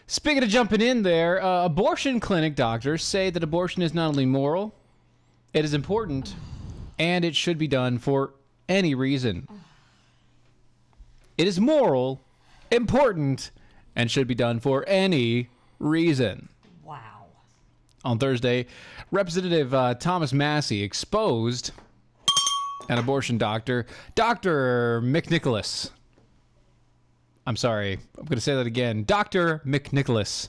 Speaking of jumping in there, abortion clinic doctors say that abortion is not only moral, it is important, and it should be done for any reason. It is moral, important, and should be done for any reason. Wow. On Thursday, Representative Thomas Massey exposed an abortion doctor, Dr. McNicholas. I'm sorry, I'm going to say that again. Dr. McNicholas,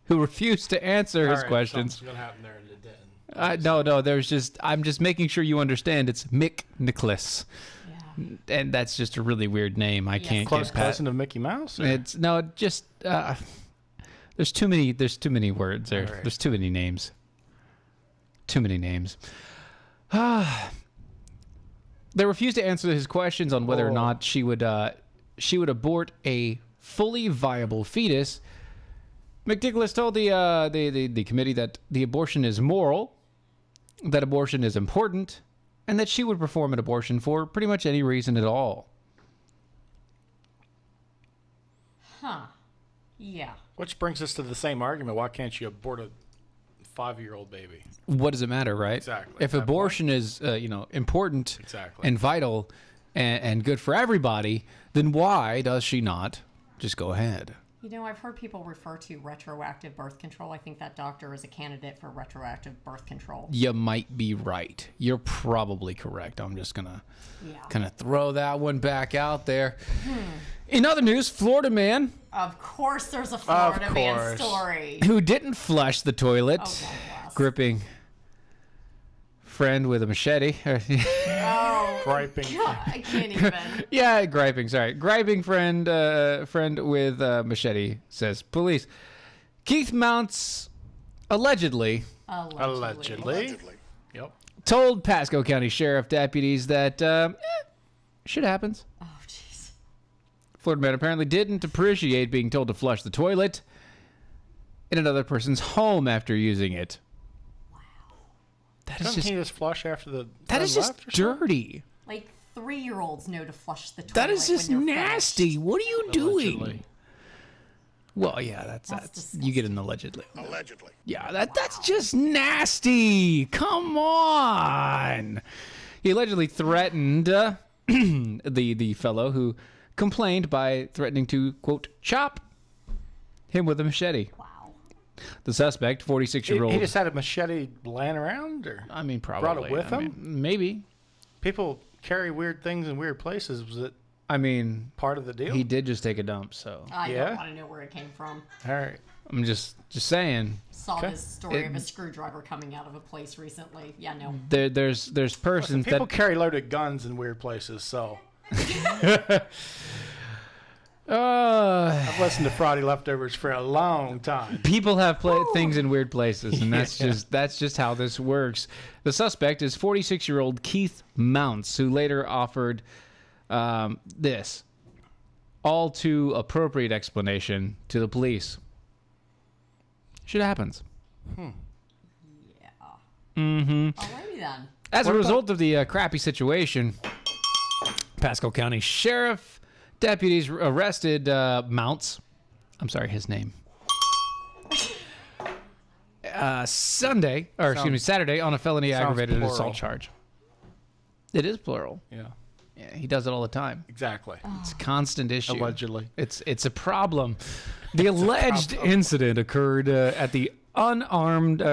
who refused to answer his questions. Something's going to happen there and it didn't. No, I'm just making sure you understand it's Mick Nicholas. Yeah. And that's just a really weird name. I can't Close get past. cousin of Mickey Mouse? Or? It's just there's too many words there. Right. There's too many names. Too many names. They refused to answer his questions on whether or not she would abort a fully viable fetus McNicholas told the committee that the abortion is moral, that abortion is important, and that she would perform an abortion for pretty much any reason at all. Huh. Yeah. Which brings us to the same argument. Why can't you abort a 5-year-old baby? What does it matter, right? Exactly. If abortion is, important and vital and good for everybody, then why does she not just go ahead? I've heard people refer to retroactive birth control. I think that doctor is a candidate for retroactive birth control. You might be right. You're probably correct. I'm just going to kind of throw that one back out there. In other news, Florida man. Of course there's a Florida man story. Who didn't flush the toilet, gripping friend with a machete. Griping. God, I can't even. Yeah, griping. Sorry, griping friend with machete, says police. Keith Mounts allegedly. Yep. Told Pasco County Sheriff deputies that shit happens. Oh, jeez. Florida man apparently didn't appreciate being told to flush the toilet in another person's home after using it. Doesn't he just flush after the That is just dirty. Like 3-year-olds know to flush the toilet. That is just when they're nasty. finished. What are you doing? Well, yeah, that's you get an allegedly. Allegedly. Yeah, that's just nasty. Come on. He allegedly threatened the fellow who complained by threatening to, quote, chop him with a machete. Wow. The suspect, 46-year-old. He just had a machete laying around, or I mean, probably brought it with him. Maybe. People carry weird things in weird places. Was it? Part of the deal. He did just take a dump, so. I don't want to know where it came from. All right. I'm just saying. Saw this story of a screwdriver coming out of a place recently. Yeah, no. There's persons people that carry loaded guns in weird places, so. I've listened to Friday Leftovers for a long time. People have things in weird places, and that's just how this works. The suspect is 46-year-old Keith Mounts, who later offered this all too appropriate explanation to the police. Shit happens. Yeah. Mm-hmm. Alrighty then. As a result of the crappy situation, Pasco County Sheriff deputies arrested Mounts. I'm sorry, his name. Saturday on a felony aggravated assault charge. It is plural. Yeah. Yeah, he does it all the time. Exactly. It's a constant issue. Allegedly. It's a problem. The alleged incident occurred at the unnamed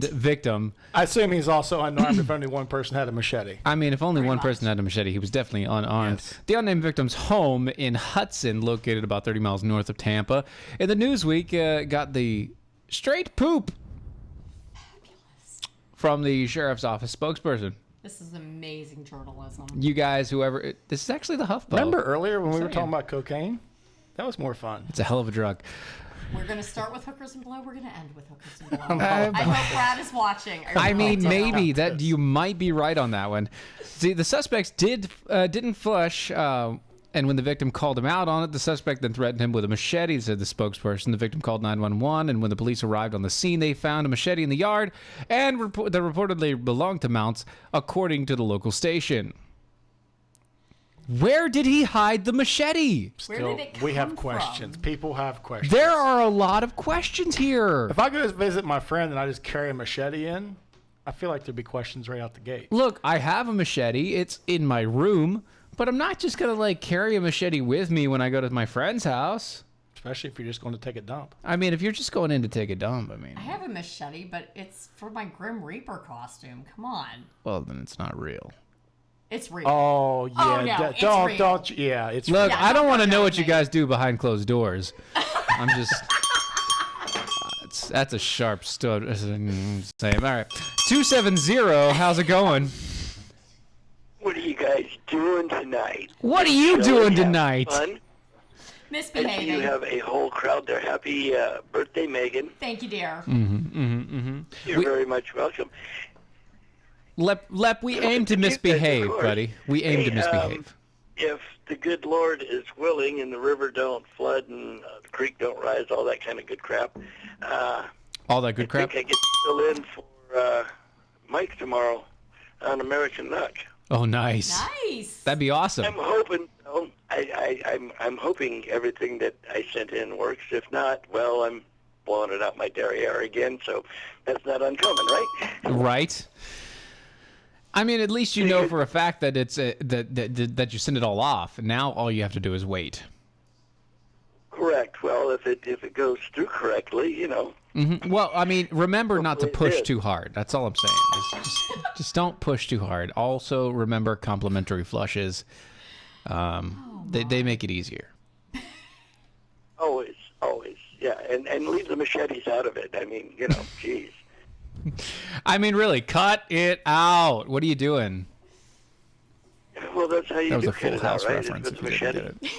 victim. I assume he's also unarmed if only one person had a machete. I mean, if only one person had a machete, he was definitely unarmed. Yes. The unnamed victim's home in Hudson, located about 30 miles north of Tampa. And the Newsweek got the straight poop from the sheriff's office spokesperson. This is amazing journalism. You guys, whoever... This is actually the HuffPo. Remember earlier when we were talking about cocaine? That was more fun. It's a hell of a drug. We're going to start with hookers and blow. We're going to end with hookers and blow. I hope Brad is watching. I mean, maybe that you might be right on that one. See, the suspects didn't flush, and when the victim called him out on it, the suspect then threatened him with a machete, said the spokesperson. The victim called 911, and when the police arrived on the scene, they found a machete in the yard, and that reportedly belonged to Mounts, according to the local station. Where did he hide the machete? Where did it come we have questions. from? People have questions. There are a lot of questions here. If I go visit my friend and I just carry a machete in, I feel like there'd be questions right out the gate. Look, I have a machete. It's in my room, but I'm not just going to carry a machete with me when I go to my friend's house. Especially if you're just going to take a dump. I mean, if you're just going in to take a dump, I have a machete, but it's for my Grim Reaper costume. Come on. Well, then it's not real. It's real. Oh, yeah. Oh, no, it's real. Don't. Yeah, it's Look, real. I don't want to know what you guys do behind closed doors. I'm just... that's a sharp stud. Same. All right. 270, how's it going? What are you guys doing tonight? What are you doing tonight? Fun? Misbehaving. I see you have a whole crowd there. Happy birthday, Megan. Thank you, dear. You're very much welcome. Lep, we aim to misbehave, buddy. We aim to misbehave. if the good Lord is willing and the river don't flood and the creek don't rise, all that kind of good crap. All that good crap? I think I get to fill in for Mike tomorrow on American Nuck. Oh, nice. Nice. That'd be awesome. I'm hoping. I'm hoping everything that I sent in works. If not, well, I'm blowing it out my derriere again. So that's not uncommon, right? Right. I mean, at least you know for a fact that it's that you send it all off. Now all you have to do is wait. Correct. Well, if it goes through correctly, you know. Mm-hmm. Well, I mean, remember not to push too hard. That's all I'm saying. Just don't push too hard. Also, remember complimentary flushes. They make it easier. Always, yeah, and leave the machetes out of it. I mean, you know, geez. I mean, really, cut it out. What are you doing? Well, that's how you that was do a Full House right? reference. If you didn't get it.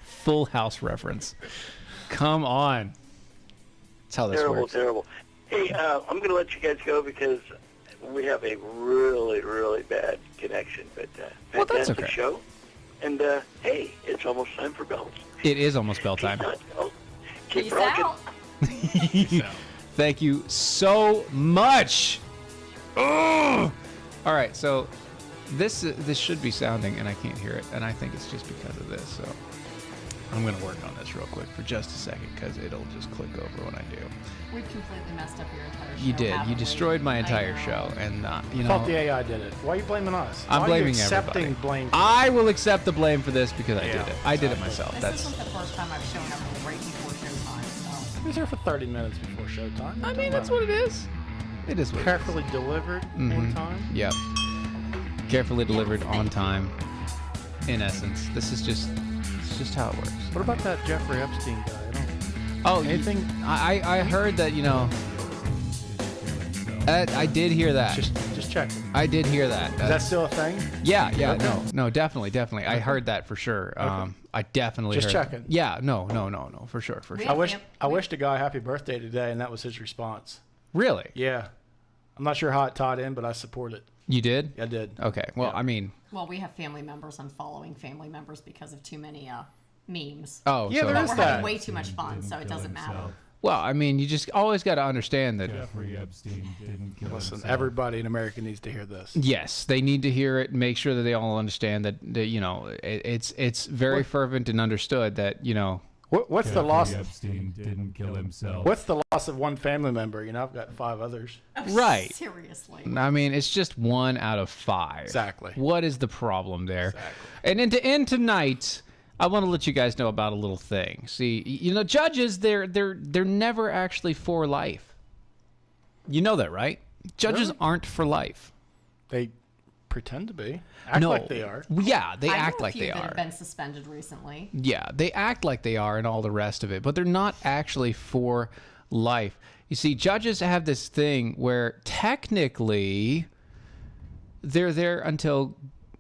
Full House reference. Come on. That's how this works. Terrible. Hey, I'm going to let you guys go because we have a really, really bad connection. But well, that's fantastic okay. show. And hey, it's almost time for bells. It is almost bell time. Keep Peace rocking. out. Thank you so much. Ugh! All right, so this should be sounding, and I can't hear it, and I think it's just because of this. So I'm going to work on this real quick for just a second because it'll just click over when I do. We've completely messed up your entire show. You did. You haven't we? destroyed my entire I know. show, and you I know. thought the AI did it. Why are you blaming us? I'm Why blaming are you accepting everybody. blame? I will accept the blame for this because I Yeah, did it. I did it exactly. myself. This That's. isn't the first time I've shown up right before showtime, so. He was here for 30 minutes before showtime. I mean, that's what it is. It is what it is. Carefully delivered on time. Yep. Carefully delivered on time. In essence, it's just how it works. What about that Jeffrey Epstein guy? Oh, anything? I heard that, you know. I did hear that. Just checking. I did hear that. Is that still a thing? Yeah. Okay. No, definitely. I heard that for sure. Okay. I definitely Just heard. checking. Yeah. No, for sure. I wished the guy happy birthday today, and that was his response. Really? Yeah. I'm not sure how it tied in, but I support it. You did? I did. Okay. Well, Yeah. I mean. Well, we have family members unfollowing family members because of too many memes. Oh, yeah, so there is We're that. having way too much fun, so it doesn't matter. Well, I mean, you just always got to understand that. Jeffrey Epstein didn't kill Listen, himself. everybody in America needs to hear this. Yes, they need to hear it. Make sure that they all understand that you know it's very fervent and understood that you know. What's Jeffrey the loss? Epstein didn't kill himself. What's the loss of one family member? You know, I've got 5 others. Right. Seriously. I mean, it's just 1 out of 5. Exactly. What is the problem there? And then to end tonight, I want to let you guys know about a little thing. See, you know, judges, they're never actually for life. You know that, right? Judges Really? aren't for life. They pretend to be. Act like they are. Yeah, they I act know a like few they that are. have been suspended recently. Yeah, they act like they are and all the rest of it, but they're not actually for life. You see, judges have this thing where technically they're there until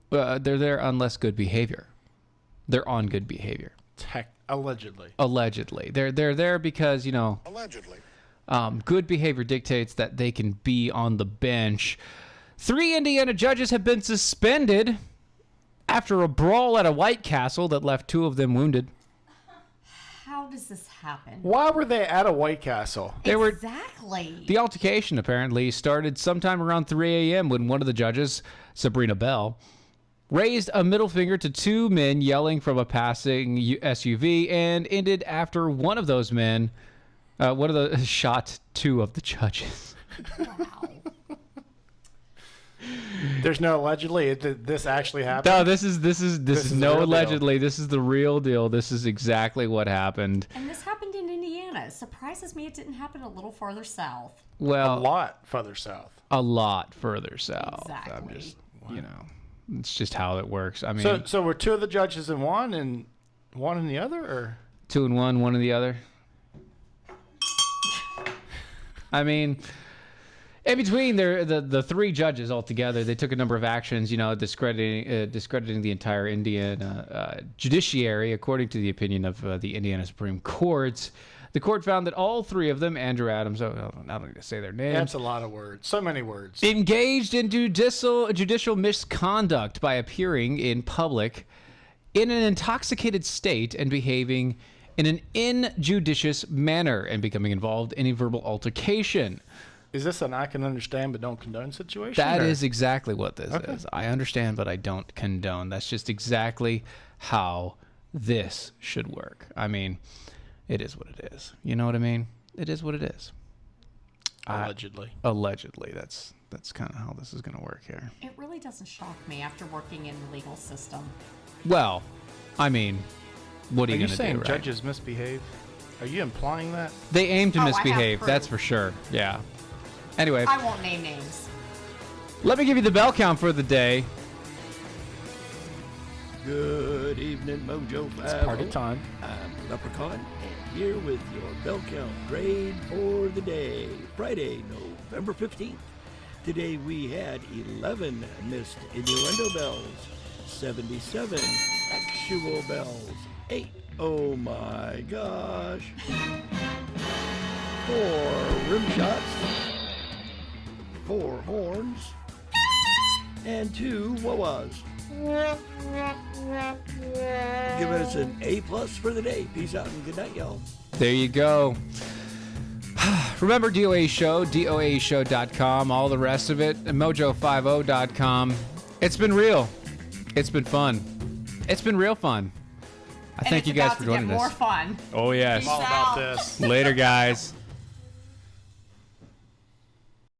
they're there unless good behavior. They're on good behavior. Allegedly. Allegedly. They're there because, you know, Allegedly. good behavior dictates that they can be on the bench. 3 Indiana judges have been suspended after a brawl at a White Castle that left 2 of them wounded. How does this happen? Why were they at a White Castle? Exactly. The altercation apparently started sometime around 3 a.m. when one of the judges, Sabrina Bell, raised a middle finger to 2 men yelling from a passing SUV and ended after one of those men, shot 2 of the judges. Wow. There's no allegedly. This actually happened. No, this is no the real allegedly. This is the real deal. This is exactly what happened. And this happened in Indiana. It surprises me it didn't happen a little farther south. Well, a lot further south. A lot further south. Exactly. I'm just, you know, it's just how it works. I mean, So were 2 of the judges in one and one in the other, or 2 in one in the other. I mean, in between the 3 judges altogether, they took a number of actions, you know, discrediting the entire Indiana judiciary, according to the opinion of the Indiana Supreme Court. The court found that all 3 of them, Andrew Adams, I don't need to say their names. That's a lot of words. So many words. Engaged in judicial misconduct by appearing in public in an intoxicated state and behaving in an injudicious manner and becoming involved in a verbal altercation. Is this an I can understand but don't condone situation? That is exactly what this is. I understand, but I don't condone. That's just exactly how this should work. I mean, it is what it is. You know what I mean? It is what it is. Allegedly. Allegedly. That's kind of how this is going to work here. It really doesn't shock me after working in the legal system. Well, I mean, what are you going to do, saying right? judges misbehave? Are you implying that? They aim to Oh, I misbehave, have that's proof. for sure. Yeah. Anyway, I won't name names. let me give you the bell count for the day. Good evening, Mojo 5. It's party time. I'm Leprechaun, and here with your bell count grade for the day, Friday, November 15th. Today we had 11 missed innuendo bells, 77 actual bells, 8, oh my gosh, 4 rim shots, 4 horns, and 2 wah-wahs. Give us an A+ for the day. Peace out and good night, y'all. There you go. Remember DOA Show, DOAShow.com, all the rest of it, and Mojo50.com. It's been real. It's been fun. It's been real fun. I thank you guys for joining us. More fun. Oh, yes. I'm all about this. Later, guys.